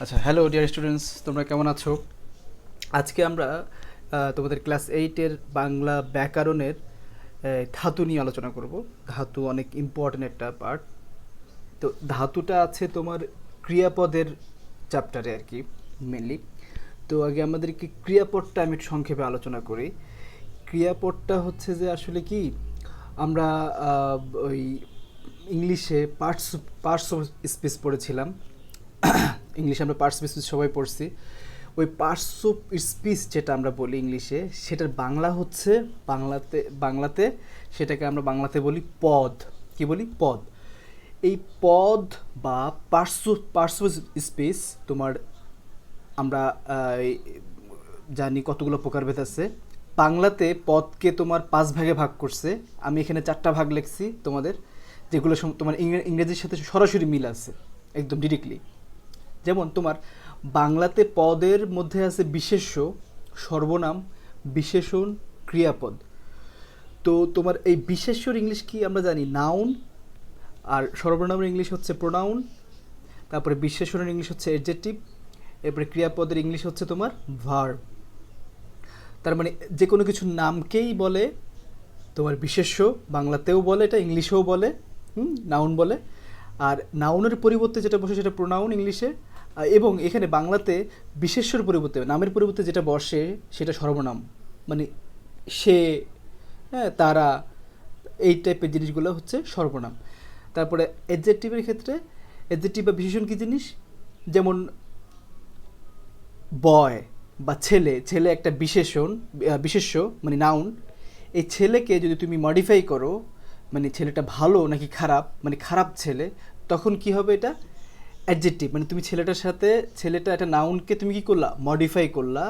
আচ্ছা, hello dear students, তোমরা কেমন আছো? আজকে আমরা তোমাদের ক্লাস এইটের বাংলা ব্যাকরণের ধাতু নিয়ে আলোচনা করব। ধাতু অনেক ইম্পর্ট্যান্ট একটা পার্ট। তো ধাতুটা আছে তোমার ক্রিয়াপদের চ্যাপ্টারে আর কি, মেনলি। তো আগে আমাদেরকে ক্রিয়াপদটা আমি একটু সংক্ষেপে আলোচনা করি। ক্রিয়াপদটা হচ্ছে যে আসলে কি, আমরা ওই ইংলিশে পার্টস অফ স্পিচ পড়েছিলাম। ইংলিশে আমরা পার্টস অফ স্পিচ সবাই পড়ছি। ওই পার্টস অফ স্পিচ যেটা আমরা বলি ইংলিশে, সেটার বাংলা হচ্ছে, বাংলাতে সেটাকে আমরা বাংলাতে বলি পদ। কি বলি? পদ। এই পদ বা পার্টস অফ স্পিচ তোমার, আমরা জানি কতগুলো প্রকারভেদ আছে। বাংলাতে পদকে তোমার 5 ভাগে ভাগ করছে। আমি এখানে 4টা ভাগ লিখছি তোমাদের, যেগুলো তোমার ইংরেজির সাথে সরাসরি মিল আছে, একদম ডিরেক্টলি। যেমন তোমার বাংলাতে পদের মধ্যে আছে বিশেষ্য, সর্বনাম, বিশেষণ, ক্রিয়াপদ। তো তোমার এই বিশেষ্যর ইংলিশ কি আমরা জানি? নাউন। আর সর্বনামের ইংলিশ হচ্ছে প্রোনাউন। তারপরে বিশেষণের ইংলিশ হচ্ছে এডজেক্টিভ। এরপরে ক্রিয়াপদের ইংলিশ হচ্ছে তোমার ভার্ব। তার মানে যে কোনো কিছুর নামকেই বলে তোমার বিশেষ্য, বাংলাতেও বলে, এটা ইংলিশেও বলে, নাউন বলে। আর নাউনের পরিবর্তে যেটা বসে সেটা প্রোনাউন ইংলিশে। এবং এখানে বাংলাতে বিশেষ্যর পরিবর্তে, নামের পরিবর্তে যেটা বসে সেটা সর্বনাম। মানে সে, হ্যাঁ, তারা, এই টাইপের জিনিসগুলো হচ্ছে সর্বনাম। তারপরে অ্যাডজেক্টিভের ক্ষেত্রে, অ্যাডজেক্টিভ বা বিশেষণ কী জিনিস? যেমন বয় বা ছেলে, ছেলে একটা বিশেষ্য, মানে নাউন। এই ছেলেকে যদি তুমি মডিফাই করো, মানে ছেলেটা ভালো নাকি খারাপ, মানে খারাপ ছেলে, তখন কি হবে? এটা অ্যাডজেক্টিভ। মানে তুমি ছেলেটার সাথে, ছেলেটা একটা নাউনকে তুমি কি করলা? মডিফাই করলা।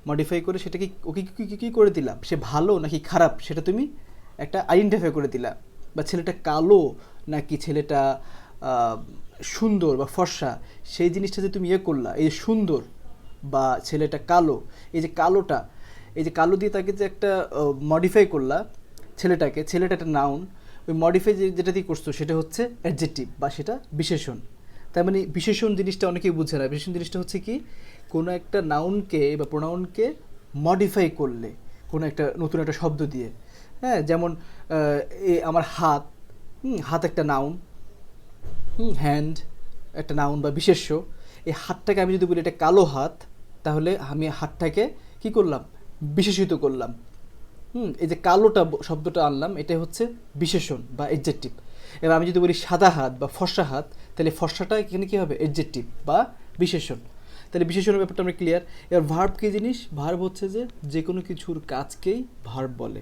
মডিফাই করে সেটাকে ওকে কী করে দিলা? সে ভালো নাকি খারাপ সেটা তুমি একটা আইডেন্টিফাই করে দিলা। বা ছেলেটা কালো নাকি ছেলেটা আহ, সুন্দর বা ফর্সা, সেই জিনিসটা যে তুমি করলা, এই সুন্দর বা ছেলেটা কালো, এই যে কালোটা, এই যে কালো দিয়ে তাকে যে একটা মডিফাই করলা ছেলেটাকে, ছেলেটা একটা নাউন, ওই মডিফাই যেটা দিয়ে করছো সেটা হচ্ছে অ্যাডজেক্টিভ বা সেটা বিশেষণ। তার মানে বিশেষণ জিনিসটা অনেকেই বুঝে না। বিশেষণ জিনিসটা হচ্ছে কি, কোনো একটা নাউনকে বা প্রোনাউনকে মডিফাই করলে, কোনো একটা নতুন একটা শব্দ দিয়ে। হ্যাঁ, যেমন আমার হাত, হাত একটা নাউন, হ্যান্ড একটা নাউন বা বিশেষ্য। এই হাতটাকে আমি যদি বলি এটা কালো হাত, তাহলে আমি হাতটাকে কি করলাম? বিশেষিত করলাম। এই যে কালোটা শব্দটা আনলাম, এটাই হচ্ছে বিশেষণ বা এডজেক্টিভ। এবার আমি যদি বলি সাদা হাত বা ফর্সা হাত, তাহলে ফর্সাটা এখানে কী হবে? এডজেক্টিভ বা বিশেষণ। তাহলে বিশেষণের ব্যাপারটা আমরা ক্লিয়ার। এবার ভার্ব কী জিনিস? ভার্ব হচ্ছে যে কোনো কিছুর কাজকেই ভার্ব বলে।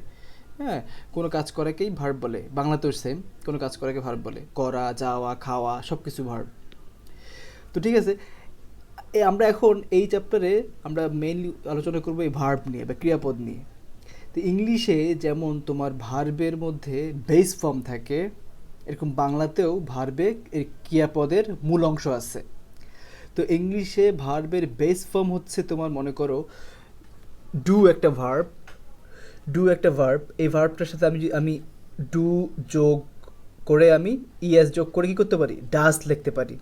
হ্যাঁ, কোনো কাজ করাকেই ভার্ব বলে। বাংলাতেও সেম, কোনো কাজ করাকে ভার্ব বলে। করা, যাওয়া, খাওয়া, সব কিছু ভার্ব। তো ঠিক আছে, আমরা এখন এই চ্যাপ্টারে আমরা মেইনলি আলোচনা করবো এই ভার্ব নিয়ে বা ক্রিয়াপদ নিয়ে। তো ইংলিশে যেমন তোমার ভার্বের মধ্যে বেস ফর্ম থাকে, এরকম বাংলাতেও ভার্বে এর ক্রিয়াপদের মূল অংশ আছে। তো ইংলিশে ভার্বের বেস ফর্ম হচ্ছে তোমার, মনে করো ডু একটা ভার্ব, এই ভার্বটার সাথে আমি ডু যোগ করে, আমি ইএস যোগ করে কি করতে পারি? ডাজ লিখতে পারি।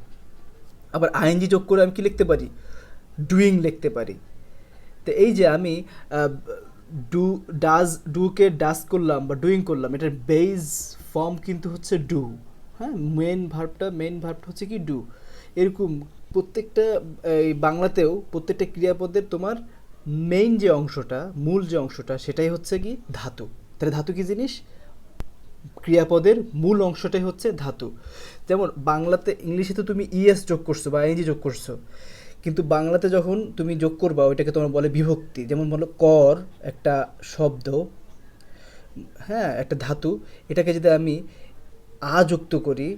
আবার আইএনজি যোগ করে আমি কি লিখতে পারি? ডুইং লিখতে পারি। তো এই যে আমি ডু ডুকে ডাস করলাম বা ডুইং করলাম, এটার বেস ফর্ম কিন্তু হচ্ছে ডু। হ্যাঁ, মেন ভার্বটা হচ্ছে কি? ডু। এরকম প্রত্যেকটা, এই বাংলাতেও প্রত্যেকটা ক্রিয়াপদের তোমার মেইন যে অংশটা, মূল যে অংশটা, সেটাই হচ্ছে কি? ধাতু। তাহলে ধাতু কি জিনিস? ক্রিয়াপদের মূল অংশটাই হচ্ছে ধাতু। যেমন বাংলাতে, ইংলিশে তো তুমি ইএস যোগ করছো বা আইএনজি যোগ করছো, কিন্তু বাংলাতে যখন তুমি যোগ করবা ওইটাকে তোমার বলে বিভক্তি। যেমন বলো কর একটা শব্দ, হ্যাঁ, একটা ধাতু, এটাকে যদি আমি যুক্ত করি,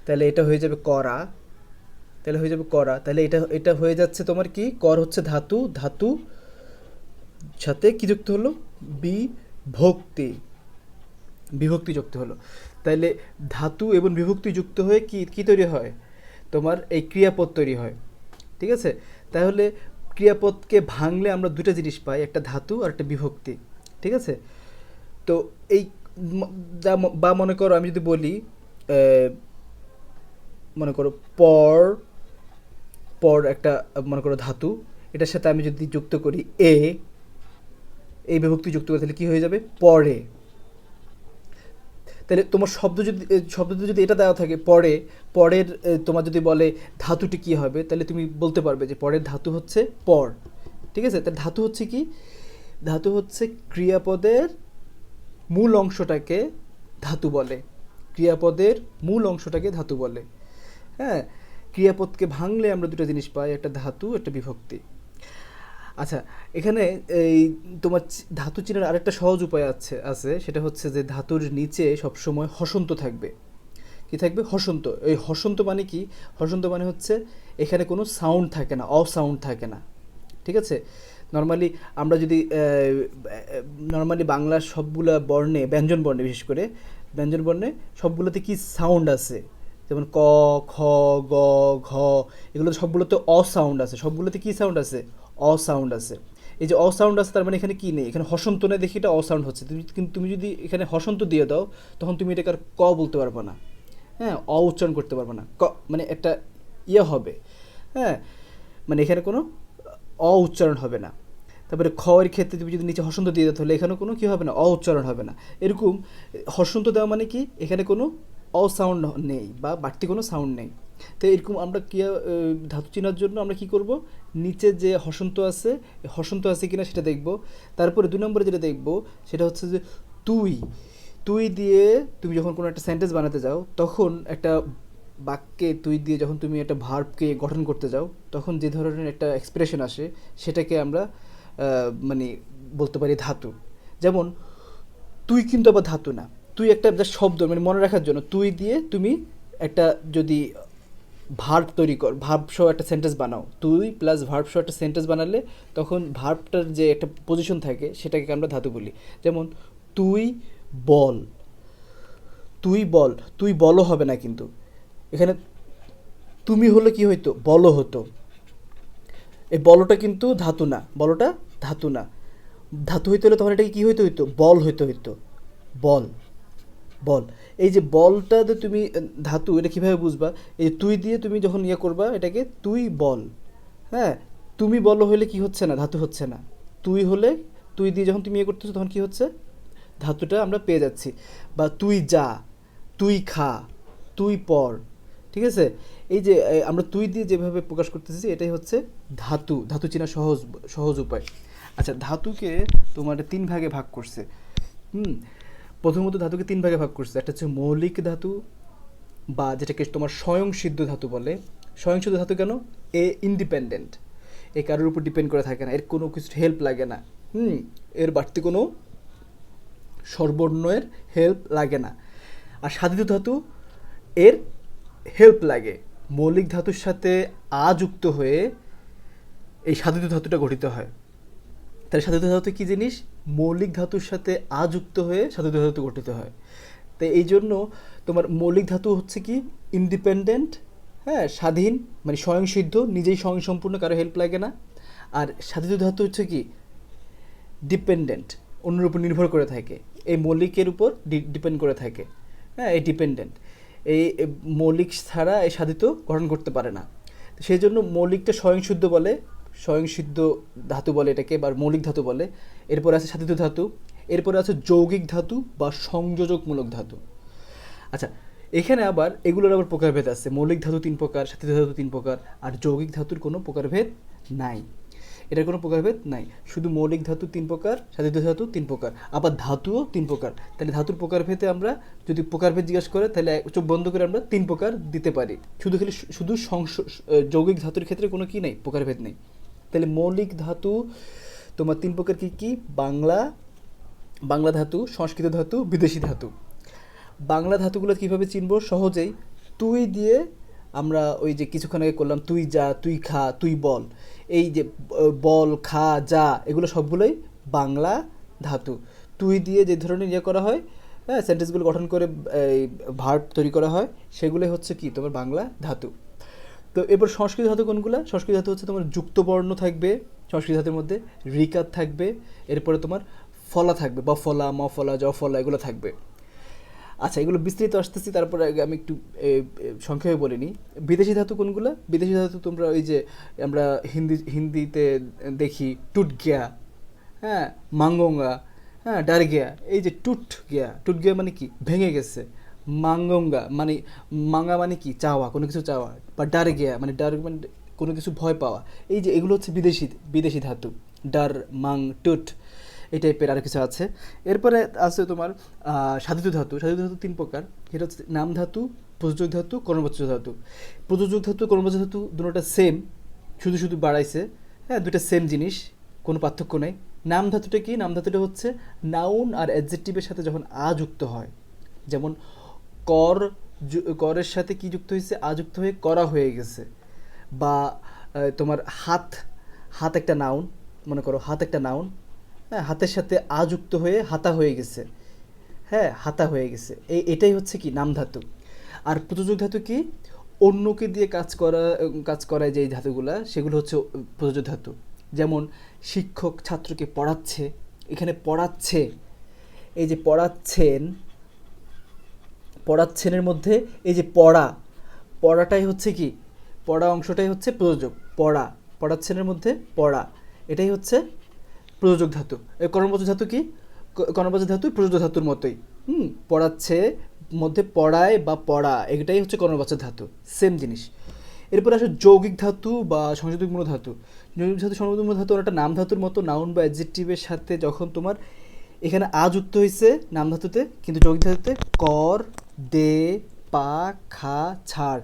তাহলে এটা হয়ে যাবে করা। তাহলে এটা এটা হয়ে যাচ্ছে তোমার কি? কর হচ্ছে ধাতু, ধাতু সাথে কি যুক্ত হলো? বিভক্তি। বিভক্তি যুক্ত হলো। তাইলে ধাতু এবং বিভক্তি যুক্ত হয়ে কি কি তৈরি হয়? তোমার এই ক্রিয়াপদ তৈরি হয়। ঠিক আছে? তাহলে ক্রিয়াপদকে ভাঙলে আমরা দুটো জিনিস পাই, একটা ধাতু আর একটা বিভক্তি। ঠিক আছে? তো এই বা মনে করো আমি যদি বলি, মনে করো পর পর একটা মনে করো ধাতু, এটার সাথে আমি যদি যুক্ত করি এ, এই বিভক্তি যুক্ত করে তাহলে কী হয়ে যাবে পরে। তাহলে তোমার শব্দতে যদি এটা দেওয়া থাকে পরে, পরের তোমার যদি বলে ধাতুটি কী হবে, তাহলে তুমি বলতে পারবে যে পরের ধাতু হচ্ছে পর। ঠিক আছে, তাহলে ধাতু হচ্ছে কি, ধাতু হচ্ছে ক্রিয়াপদের মূল অংশটাকে ধাতু বলে, ক্রিয়াপদের মূল অংশটাকে ধাতু বলে। হ্যাঁ, ক্রিয়াপদকে ভাঙলে আমরা দুটো জিনিস পাই, একটা ধাতু একটা বিভক্তি। আচ্ছা, এখানে এই তোমার ধাতু চেনার আরেকটা সহজ উপায় আছে সেটা হচ্ছে যে ধাতুর নিচে সবসময় হসন্ত থাকবে। কি থাকবে? হসন্ত। এই হসন্ত মানে কি? হসন্ত মানে হচ্ছে এখানে কোনো সাউন্ড থাকে না, অসাউন্ড থাকে না। ঠিক আছে, নর্মালি আমরা যদি নর্মালি বাংলার সবগুলা বর্ণে, ব্যঞ্জন বর্ণে বিশেষ করে ব্যঞ্জন বর্ণে সবগুলোতে কি সাউন্ড আছে, যেমন ক, খ, গ, ঘ, এগুলো সবগুলোতে অসাউন্ড আছে। সবগুলোতে কি সাউন্ড আছে? অসাউন্ড আছে। এই যে অসাউন্ড আছে তার মানে এখানে কি নেই, এখানে হসন্ত নেই দেখি এটা অসাউন্ড হচ্ছে। কিন্তু তুমি যদি এখানে হসন্ত দিয়ে দাও তখন তুমি এটাকে আর ক বলতে পারবে না। হ্যাঁ, অ উচ্চারণ করতে পারবে না, ক মানে একটা ইয়ে হবে। হ্যাঁ, মানে এখানে কোনো অ উচ্চারণ হবে না। তারপরে খ এর ক্ষেত্রে তুমি যদি নিচে হসন্ত দিয়ে দাও তাহলে এখানে কোনো কী হবে না, অ উচ্চারণ হবে না। এরকম হসন্ত দেওয়া মানে কি এখানে কোনো অসাউন্ড নেই বা বাড়তি কোনো সাউন্ড নেই। তো এরকম আমরা কি ধাতু চেনার জন্য আমরা কি করব, নিচে যে হসন্ত আছে হসন্ত আছে কিনা সেটা দেখব। তারপরে 2 নম্বরে যেটা দেখব সেটা হচ্ছে যে তুই, তুই দিয়ে তুমি যখন কোনো একটা সেন্টেন্স বানাতে যাও তখন একটা বাক্যে তুই দিয়ে যখন তুমি একটা ভার্বকে গঠন করতে যাও তখন যে ধরনের একটা এক্সপ্রেশন আসে সেটাকে আমরা মানে বলতে পারি ধাতু। যেমন তুই কিন্তু আবার ধাতু না, তুই একটা জাস্ট শব্দ মানে মনে রাখার জন্য তুই দিয়ে তুমি একটা যদি ভার্ব তৈরি কর, ভার্ব সহ একটা সেন্টেন্স বানাও, তুই প্লাস ভার্ব সহ একটা সেন্টেন্স বানালে তখন ভার্বটার যে একটা পজিশন থাকে সেটাকে আমরা ধাতু বলি। যেমন তুই বল, তুই বল, তুই বলো হবে না কিন্তু এখানে তুমি হলে কি হইতো, বলো হতো। এই বলটা কিন্তু ধাতু না, বলটা ধাতু না। ধাতু হইতে হলে তখন এটাকে কী হইতে হইতো, বল হইতে হইতো, বল, বল। এই যে বলটা যে তুমি ধাতু, এটা কীভাবে বুঝবা, এই যে তুই দিয়ে তুমি যখন ইয়ে করবা এটাকে তুই বল। হ্যাঁ, তুমি বলো হলে কি হচ্ছে না, ধাতু হচ্ছে না। তুই হলে, তুই দিয়ে যখন তুমি ইয়ে করতেছো তখন কি হচ্ছে, ধাতুটা আমরা পেয়ে যাচ্ছি। বা তুই যা, তুই খা, তুই পর। ঠিক আছে, এই যে আমরা তুই দিয়ে যেভাবে প্রকাশ করতেছি এটাই হচ্ছে ধাতু, ধাতু চেনা সহজ সহজ উপায়। আচ্ছা, ধাতুকে তোমার 3 ভাগে ভাগ করছে। হুম, প্রথমত ধাতুকে 3 ভাগে ভাগ করছে। একটা হচ্ছে মৌলিক ধাতু বা যেটাকে তোমার স্বয়ংসিদ্ধ ধাতু বলে। স্বয়ংসিদ্ধ ধাতু কেন? এ ইন্ডিপেন্ডেন্ট, এ কারোর উপর ডিপেন্ড করে থাকে না, এর কোনো কিছু হেল্প লাগে না। এর বাড়তি কোনো স্বরবর্ণের হেল্প লাগে না। আর সাধিত ধাতু এর হেল্প লাগে, মৌলিক ধাতুর সাথে আ যুক্ত হয়ে এই সাধিত ধাতুটা গঠিত হয়। তাহলে সাধিত ধাতু কী জিনিস? মৌলিক ধাতুর সাথে আ যুক্ত হয়ে সাধিত ধাতু গঠিত হয়। তাই এই জন্য তোমার মৌলিক ধাতু হচ্ছে কি ইন্ডিপেন্ডেন্ট, হ্যাঁ স্বাধীন, মানে স্বয়ংসিদ্ধ, নিজেই স্বয়ংসম্পূর্ণ, কারো হেল্প লাগে না। আর সাধিত ধাতু হচ্ছে কি ডিপেন্ডেন্ট, অন্যের উপর নির্ভর করে থাকে, এই মৌলিকের উপর ডিপেন্ড করে থাকে। হ্যাঁ, এই ডিপেন্ডেন্ট, এই মৌলিক ছাড়া এই সাধিত গঠন করতে পারে না। সেই জন্য মৌলিকটা স্বয়ংসিদ্ধ বলে, স্বয়ংসিদ্ধ ধাতু বলে এটাকে, বা মৌলিক ধাতু বলে। এরপরে আছে সাধিত ধাতু, এরপরে আছে যৌগিক ধাতু বা সংযোজকমূলক ধাতু। আচ্ছা, এখানে আবার এগুলোর আবার প্রকারভেদ আছে। মৌলিক ধাতু 3 প্রকার, সাধিত ধাতু 3 প্রকার, আর যৌগিক ধাতুর কোনো প্রকারভেদ নাই। এটার কোনো প্রকারভেদ নাই, শুধু মৌলিক ধাতু 3 প্রকার, সাধিত ধাতু 3 প্রকার, আবার ধাতুও 3 প্রকার। তাহলে ধাতুর প্রকারভেদে আমরা যদি প্রকারভেদ জিজ্ঞাসা করে তাহলে চোখ বন্ধ করে আমরা 3 প্রকার দিতে পারি। শুধু যৌগিক ধাতুর ক্ষেত্রে কোনো কি নেই, প্রকারভেদ নেই। তাহলে মৌলিক ধাতু তোমার 3 প্রকার কি কি? বাংলা ধাতু, সংস্কৃত ধাতু, বিদেশি ধাতু। বাংলা ধাতুগুলো কীভাবে চিনব? সহজেই তুই দিয়ে আমরা ওই যে কিছুক্ষণ আগে করলাম তুই যা, তুই খা, তুই বল, এই যে বল, খা, যা, এগুলো সবগুলোই বাংলা ধাতু। তুই দিয়ে যে ধরনের ইয়ে করা হয়, হ্যাঁ সেন্টেন্সগুলো গঠন করে এই ভার্ব তৈরি করা হয়, সেগুলোই হচ্ছে কি তোমার বাংলা ধাতু। তো এবার সংস্কৃত ধাতু কোনগুলো? সংস্কৃত ধাতু হচ্ছে তোমার যুক্তবর্ণ থাকবে সংস্কৃত ধাতুর মধ্যে, ঋকার থাকবে, এরপরে তোমার ফলা থাকবে, বা ফলা, ম ফলা, জ ফলা, এগুলো থাকবে। আচ্ছা, এগুলো বিস্তৃত আসতেছি, তারপরে আগে আমি একটু সংক্ষেপে বলে নিই। বিদেশি ধাতু কোনগুলো? বিদেশি ধাতু তোমরা ওই যে আমরা হিন্দিতে দেখি টুট গিয়া, হ্যাঁ, মাঙ্গঙ্গা, হ্যাঁ, ডার গিয়া। এই যে টুট গিয়া মানে কি? ভেঙে গেছে। মাঙ্গঙ্গা মানে, মাঙ্গা মানে কি? চাওয়া, কোনো কিছু চাওয়া। বা ডার গিয়া মানে, ডার মানে কোনো কিছু ভয় পাওয়া। এই যে এগুলো হচ্ছে বিদেশি বিদেশি ধাতু। ডার, মাং, টুট, এই টাইপের আরও কিছু আছে। এরপরে আছে তোমার সাধিত ধাতু। সাধিত ধাতু তিন প্রকার। এটা হচ্ছে নাম ধাতু, প্রযোজক ধাতু, কর্মবাচ্য ধাতু। প্রযোজক ধাতু, কর্মবাচ্য ধাতু দুটোটা সেম, শুধু শুধু বাড়াইছে। হ্যাঁ, দুটো সেম জিনিস, কোনো পার্থক্য নেই। নাম ধাতুটা কি? নাম ধাতুটা হচ্ছে নাউন আর অ্যাডজেক্টিভের সাথে যখন আ যুক্ত হয়। যেমন কর, করের সাথে কি যুক্ত হয়েছে? আ যুক্ত হয়ে করা হয়ে গেছে। বা তোমার হাত, হাত একটা নাউন, মনে করো হাত একটা নাউন, হ্যাঁ, হাতের সাথে আ যুক্ত হয়ে হাতা হয়ে গেছে। হ্যাঁ, হাতা হয়ে গেছে। এটাই হচ্ছে কি? নাম ধাতু। আর প্রযোজক ধাতু কি? অন্যকে দিয়ে কাজ করায় যে ধাতুগুলা, সেগুলো হচ্ছে প্রযোজক ধাতু। যেমন শিক্ষক ছাত্রকে পড়াচ্ছে, এখানে পড়াচ্ছে, এই যে পড়াচ্ছেন, পড়াচ্ছেনের মধ্যে এই যে পড়া, পড়াটাই হচ্ছে কি? পড়া অংশটাই হচ্ছে প্রযোজক। পড়া, পড়াচ্ছেনের মধ্যে পড়া, এটাই হচ্ছে প্রযোজক ধাতু। এই কর্মবাচ্য ধাতু কি? কর্মবাচ্য ধাতু প্রযোজক ধাতুর মতোই। পড়াচ্ছে মধ্যে পড়ায় বা পড়া, এটাই হচ্ছে কর্মবাচ্য ধাতু, সেম জিনিস। এরপর আসে যৌগিক ধাতু বা সংযোজকমূলক ধাতু। যৌগিক ধাতু, সংযোজকমূলক ধাতু একটা নাম ধাতুর মতো, নাউন বা অ্যাডজেক্টিভের সাথে যখন তোমার এখানে আ যুক্ত হয়েছে নাম ধাতুতে, কিন্তু যৌগিক ধাতুতে কর, দে, পা, খা, ছাড়,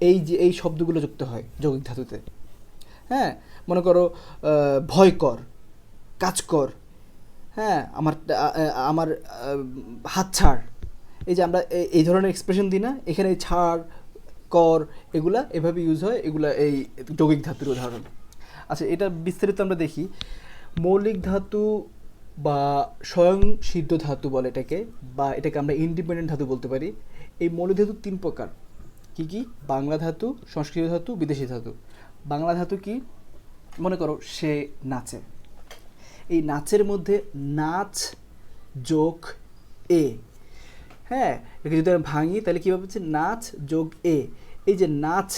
এই যে এই শব্দগুলো যুক্ত হয় যৌগিক ধাতুতে। হ্যাঁ, মনে করো ভয় কর, কাজ কর, হ্যাঁ, আমার আমার হাত ছাড়। এই যে আমরা এই ধরনের এক্সপ্রেশন দিই না, এখানে এই ছাড়, কর, এগুলা এভাবে ইউজ হয়, এগুলা এই যৌগিক ধাতুর উদাহরণ। আচ্ছা, এটা বিস্তারিত আমরা দেখি। মৌলিক ধাতু বা স্বয়ং সিদ্ধ ধাতু বলে এটাকে, বা এটাকে আমরা ইন্ডিপেন্ডেন্ট ধাতু বলতে পারি। এই মৌলিক ধাতু তিন প্রকার। কি কি? বাংলা ধাতু, সংস্কৃত ধাতু, বিদেশি ধাতু। বাংলা ধাতু কি? মনে করো সে নাচে, এই নাচের মধ্যে নাচ যোগ এ, হ্যাঁ, একে যদি আমি ভাঙি তাহলে কীভাবে হচ্ছে? নাচ যোগ এ। এই যে নাচ,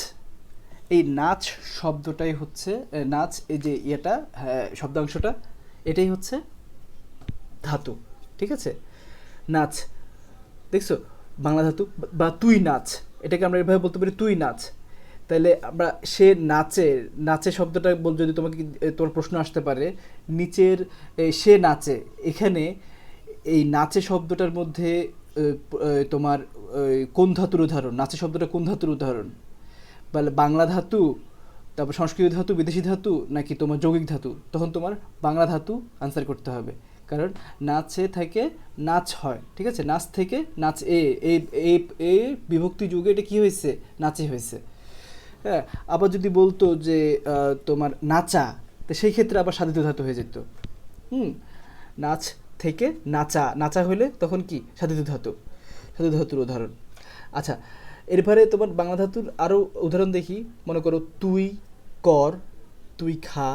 এই নাচ শব্দটাই হচ্ছে নাচ, এই যে ইয়েটা, হ্যাঁ, শব্দাংশটা, এটাই হচ্ছে ধাতু। ঠিক আছে? নাচ, দেখছো, বাংলা ধাতু। বা তুই নাচ, এটাকে আমরা এভাবে বলতে পারি, তুই নাচ। তাহলে আমরা সে নাচে, নাচে শব্দটা বল, যদি তোমাকে তোমার প্রশ্ন আসতে পারে নিচের সে নাচে, এখানে এই নাচে শব্দটার মধ্যে তোমার কোন ধাতুর উদাহরণ? নাচে শব্দটা কোন ধাতুর উদাহরণ? বলে বাংলা ধাতু, তারপর সংস্কৃত ধাতু, বিদেশি ধাতু, নাকি তোমার যৌগিক ধাতু? তখন তোমার বাংলা ধাতু আনসার করতে হবে, কারণ নাচে থেকে নাচ হয়। ঠিক আছে? নাচ থেকে নাচ এ, এ বিভক্তি যুগে এটা কী হয়েছে? নাচে হয়েছে। হ্যাঁ, আবার যদি বলতো যে তোমার নাচা, তো সেই ক্ষেত্রে আবার সাধিত ধাতু হয়ে যেত। নাচ থেকে নাচা, নাচা হলে তখন কি? সাধিত ধাতু, সাধিত ধাতুর উদাহরণ। আচ্ছা, এরপরে তোমার বাংলা ধাতুর আরও উদাহরণ দেখি। মনে করো তুই কর, তুই খা,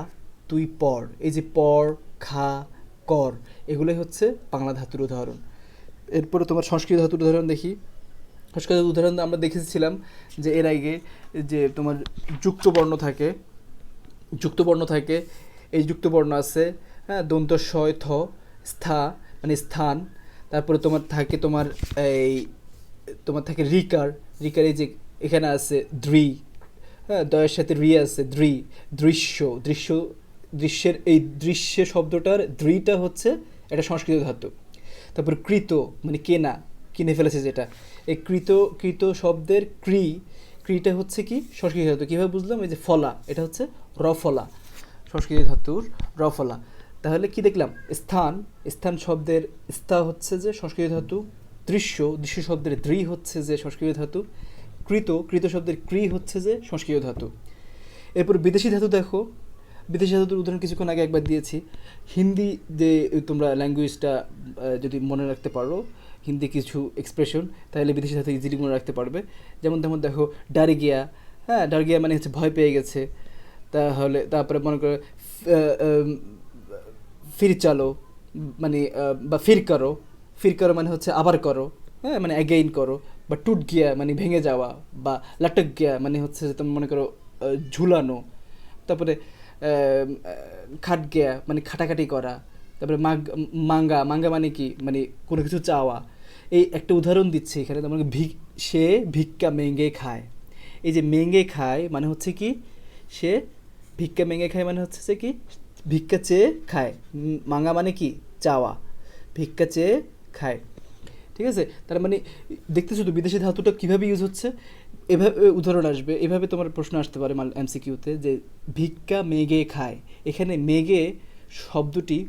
তুই পড়। এই যে পড়, খা, কর, এগুলোই হচ্ছে বাংলা ধাতুর উদাহরণ। এরপরে তোমার সংস্কৃত ধাতুর উদাহরণ দেখি। সংস্কৃত উদাহরণ আমরা দেখেছিলাম যে এর আগে, যে তোমার যুক্তবর্ণ থাকে, যুক্তবর্ণ থাকে, এই যুক্তবর্ণ আছে, হ্যাঁ, দন্ত শয় থ, স্থা মানে স্থান। তারপরে তোমার থাকে তোমার এই, তোমার থাকে রিকার, রিকার এই যে এখানে আছে দ্রি, হ্যাঁ, দয়ের সাথে রি আছে, দ্রি। দৃশ্য, দৃশ্য, দৃশ্যের এই দৃশ্য শব্দটার দ্রিটা হচ্ছে একটা সংস্কৃত ধাতু। তারপর কৃত মানে কেনা, কিনে ফেলেছে যেটা, এই কৃত, কৃত শব্দের ক্রিটা হচ্ছে কি? সংস্কৃত ধাতু। কীভাবে বুঝলাম? এই যে ফলা, এটা হচ্ছে রফলা, সংস্কৃত ধাতুর রফলা। তাহলে কি দেখলাম? স্থান, স্থান শব্দের স্থা হচ্ছে যে সংস্কৃত ধাতু। দৃশ্য, দৃশ্য শব্দের দ্রি হচ্ছে যে সংস্কৃত ধাতু। কৃত, কৃত শব্দের ক্রি হচ্ছে যে সংস্কৃত ধাতু। এরপর বিদেশি ধাতু দেখো। বিদেশি ধাতুর উদাহরণ কিছুক্ষণ আগে একবার দিয়েছি। হিন্দি যে তোমরা ল্যাঙ্গুয়েজটা যদি মনে রাখতে পারো, হিন্দি কিছু এক্সপ্রেশন, তাহলে বিদেশি ধাতু ইজিলি মনে রাখতে পারবে। যেমন তেমন দেখো ডারে গিয়া, হ্যাঁ, ডার গিয়া মানে হচ্ছে ভয় পেয়ে গেছে। তাহলে তারপরে মনে করো ফির চালো মানে, বা ফির করো, ফির করো মানে হচ্ছে আবার করো। হ্যাঁ, মানে অ্যাগেইন করো। বা টুট গিয়া মানে ভেঙে যাওয়া, বা লাটক গিয়া মানে হচ্ছে যে তুমি মনে করো ঝুলানো। তারপরে খাট গিয়া মানে খাটাখাটি করা। তারপরে মাঙ্গা মাঙ্গা মানে কি, মানে কোনো কিছু চাওয়া। এই একটা উদাহরণ দিচ্ছি এখানে, তোমার সে ভিক্ষা মেঙ্গে খায়। এই যে মেঙ্গে খায় মানে হচ্ছে কি, সে ভিক্ষা মেঙ্গে খায় মানে হচ্ছে যে কি, ভিক্ষা চেয়ে খায়। মাঙ্গা মানে কি, চাওয়া। ভিক্ষা চেয়ে খায়। ঠিক আছে, তার মানে দেখতেছো তো বিদেশি ধাতুটা কীভাবে ইউজ হচ্ছে। এভাবে উদাহরণ আসবে, এভাবে তোমার প্রশ্ন আসতে পারে এমসিকিউতে যে ভিক্ষা মেঘে খায়। এখানে মেঘে শব্দটি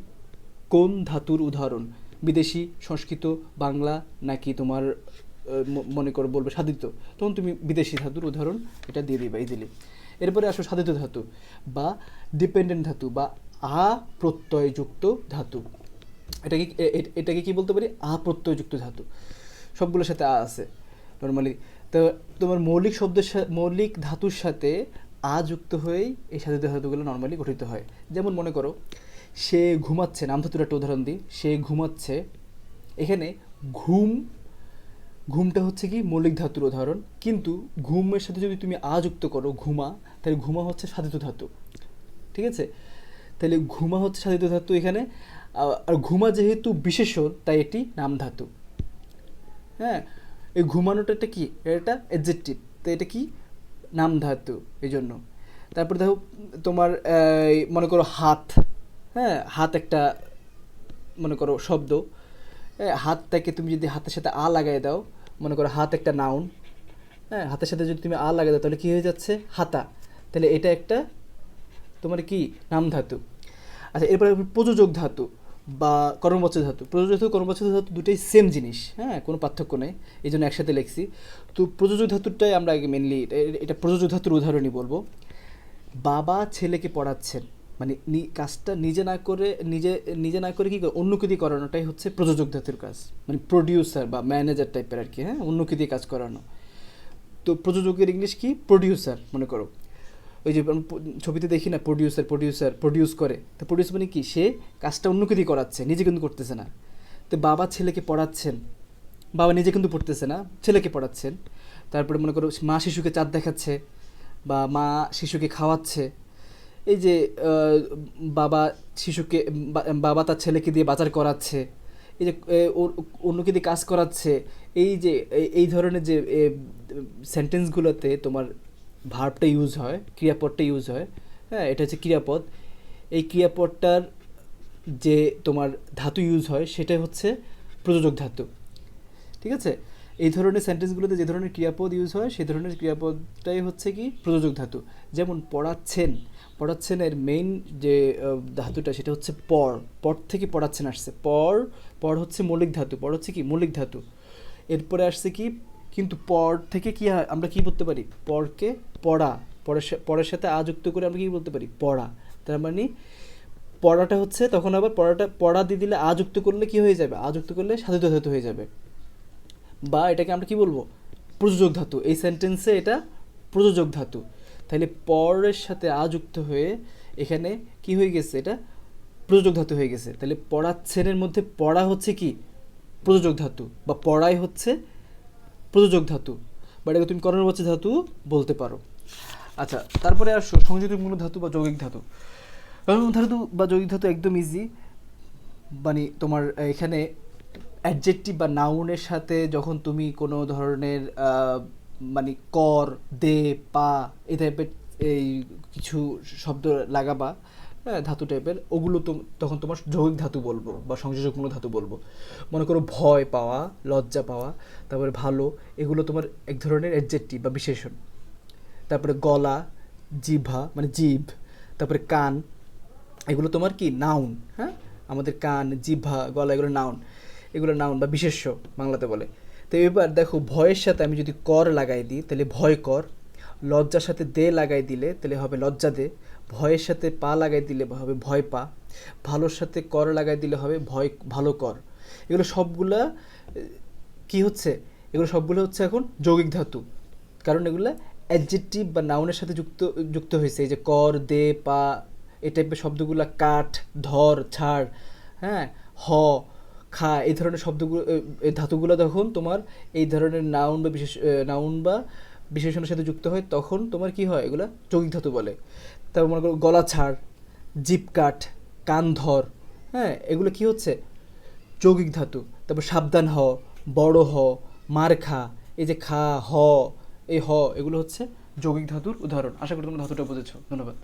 কোন ধাতুর উদাহরণ? বিদেশি, সংস্কৃত, বাংলা, নাকি তোমার মনে করো বলবে সাধিত, তখন তুমি বিদেশি ধাতুর উদাহরণ এটা দিয়ে দিবা ইজিলি। এরপরে আসো সাধিত ধাতু বা ডিপেন্ডেন্ট ধাতু বা প্রত্যয়যুক্ত ধাতু। এটাকে কি বলতে পারি, প্রত্যয়যুক্ত ধাতু। সবগুলোর সাথে আছে নর্মালি। তো তোমার মৌলিক ধাতুর সাথে যুক্ত হয়েই এই সাধিত ধাতুগুলো নর্মালি গঠিত হয়। যেমন মনে করো সে ঘুমাচ্ছে, নাম ধাতুর একটা উদাহরণ দিই। সে ঘুমাচ্ছে, এখানে ঘুমটা হচ্ছে কি মৌলিক ধাতুর উদাহরণ, কিন্তু ঘুমের সাথে যদি তুমি যুক্ত করো ঘুমা, তাহলে ঘুমা হচ্ছে সাধিত ধাতু। ঠিক আছে, তাহলে ঘুমা হচ্ছে সাধিত ধাতু এখানে। আর ঘুমা যেহেতু বিশেষণ, তাই এটি নাম ধাতু। হ্যাঁ, এই ঘুমানোটা একটা কি, এটা অ্যাডজেক্টিভ, তো এটা কি নাম ধাতু এই জন্য। তারপরে দেখো তোমার মনে করো হাত। হ্যাঁ, হাত একটা মনে করো শব্দ। হাতটাকে তুমি যদি হাতের সাথে লাগাই দাও, মনে করো হাত একটা নাউন। হ্যাঁ, হাতের সাথে যদি তুমি লাগাই দাও তাহলে কী হয়ে যাচ্ছে, হাতা। তাহলে এটা একটা তোমার কি নাম ধাতু। আচ্ছা, এরপরে প্রযোজক ধাতু বা কর্মবাচ্য ধাতু। প্রযোজক ধাতু, কর্মবাচ্য ধাতু দুটোই সেম জিনিস, হ্যাঁ, কোনো পার্থক্য নেই, এই জন্য একসাথে লিখছি। তো প্রযোজক ধাতুটাই আমরা আগে মেনলি এটা প্রযোজক ধাতুর উদাহরণই বলবো। বাবা ছেলেকে পড়াচ্ছেন, মানে কাজটা নিজে না করে কি অন্যকে দিয়ে করানোটাই হচ্ছে প্রযোজক ধাতুর কাজ, মানে প্রডিউসার বা ম্যানেজার টাইপের আর কি। হ্যাঁ, অন্যকে দিয়ে কাজ করানো। তো প্রযোজকের ইংলিশ কি, প্রডিউসার মনে করো। ওই যে ছবিতে দেখি না, প্রডিউস করে। তো প্রডিউস মানে কি, সে কাজটা অন্যকে দিয়ে করাচ্ছে, নিজে কিন্তু করতেছে না। তো বাবা ছেলেকে পড়াচ্ছেন, বাবা নিজে কিন্তু পড়তেছে না, ছেলেকে পড়াচ্ছেন। তারপরে মনে করো মা শিশুকে চাঁদ দেখাচ্ছে, বা মা শিশুকে খাওয়াচ্ছে। এই যে বাবা শিশুকে বাবা তার ছেলেকে দিয়ে বাজার করাচ্ছে, এই যে ওর অন্যকে দিয়ে কাজ করাচ্ছে। এই যে এই ধরনের যে সেন্টেন্সগুলোতে তোমার ভার্বটা ইউজ হয়, ক্রিয়াপদটা ইউজ হয়। হ্যাঁ, এটা হচ্ছে ক্রিয়াপদ। এই ক্রিয়াপদটার যে তোমার ধাতু ইউজ হয় সেটাই হচ্ছে প্রযোজক ধাতু। ঠিক আছে, এই ধরনের সেন্টেন্সগুলোতে যে ধরনের ক্রিয়াপদ ইউজ হয় সেই ধরনের ক্রিয়াপদটাই হচ্ছে কি প্রযোজক ধাতু। যেমন পড়াচ্ছেন এর মেইন যে ধাতুটা সেটা হচ্ছে পর থেকে পড়াচ্ছেন আসছে। পর হচ্ছে মৌলিক ধাতু, পর হচ্ছে কি মৌলিক ধাতু। এরপরে আসছে কি, কিন্তু পর থেকে কি হয়, আমরা কি বলতে পারি, পরকে পড়া, পরের সাথে যুক্ত করে আমরা কি বলতে পারি, পড়া। তার মানে পড়াটা হচ্ছে, তখন আবার পড়া দিয়ে দিলে যুক্ত করলে কি হয়ে যাবে, যুক্ত করলে সাধিত ধাতু হয়ে যাবে। বা এটাকে আমরা কি বলবো, প্রযোজক ধাতু। এই সেন্টেন্সে এটা প্রযোজক ধাতু। তাহলে পরের সাথে যুক্ত হয়ে এখানে কি হয়ে গেছে, এটা প্রযোজক ধাতু হয়ে গেছে। তাহলে পড়াচ্ছেনের মধ্যে পড়া হচ্ছে কি প্রযোজক ধাতু, বা পড়াই হচ্ছে প্রযোজক ধাতু, বা এটাকে তুমি কর্মবাচ্য ধাতু বলতে পারো। আচ্ছা, তারপরে আসো সংযোজকমূলক ধাতু বা যৌগিক ধাতু। ধাতু বা যৌগিক ধাতু একদম ইজি। মানে তোমার এখানে অ্যাডজেক্টিভ বা নাউনের সাথে যখন তুমি কোনো ধরনের মানে কর, দে, পা এই টাইপের এই কিছু শব্দ লাগাবা, হ্যাঁ, ধাতু টাইপের, ওগুলো তখন তোমার যৌগিক ধাতু বলবো বা সংযোজকমূলক ধাতু বলবো। মনে করো ভয় পাওয়া, লজ্জা পাওয়া, তারপরে ভালো, এগুলো তোমার এক ধরনের অ্যাডজেক্টিভ বা বিশেষণ। তারপরে গলা, জিভা মানে জিভ, তারপরে কান, এগুলো তোমার কি নাউন। হ্যাঁ, আমাদের কান, জিভা, গলা এগুলো নাউন বা বিশেষ্য বাংলাতে বলে। তো এবার দেখো ভয়ের সাথে আমি যদি কর লাগাই দিই তাহলে ভয় কর, লজ্জার সাথে দে লাগাই দিলে তাহলে হবে লজ্জা দে, ভয়ের সাথে পা লাগাই দিলে হবে ভয় পা, ভালোর সাথে কর লাগাই দিলে হবে ভালো কর। এগুলো সবগুলা কি হচ্ছে, এগুলো সবগুলো হচ্ছে এখন যৌগিক ধাতু, কারণ এগুলো অ্যাডজেক্টিভ বা নাউনের সাথে যুক্ত হয়েছে। এই যে কর, দে, পা এই টাইপের শব্দগুলো, কাঠ, ধর, ছাড়, হ্যাঁ, হ, খা, এই ধরনের শব্দগুলো, এই ধাতুগুলো যখন তোমার এই ধরনের নাউন বা বিশেষণের সাথে যুক্ত হয়, তখন তোমার কি হয়, এগুলা যৌগিক ধাতু বলে। তারপর মনে করো গলা ছাড়, জিভ কাট, কান ধর, হ্যাঁ, এগুলো কি হচ্ছে, যৌগিক ধাতু। তারপর সাবধান হ, বড় হ, মার খা, এই যে খা, হ, এই হ, এগুলো হচ্ছে যৌগিক ধাতুর উদাহরণ। আশা করি তোমরা ধাতুটা বুঝেছো। ধন্যবাদ।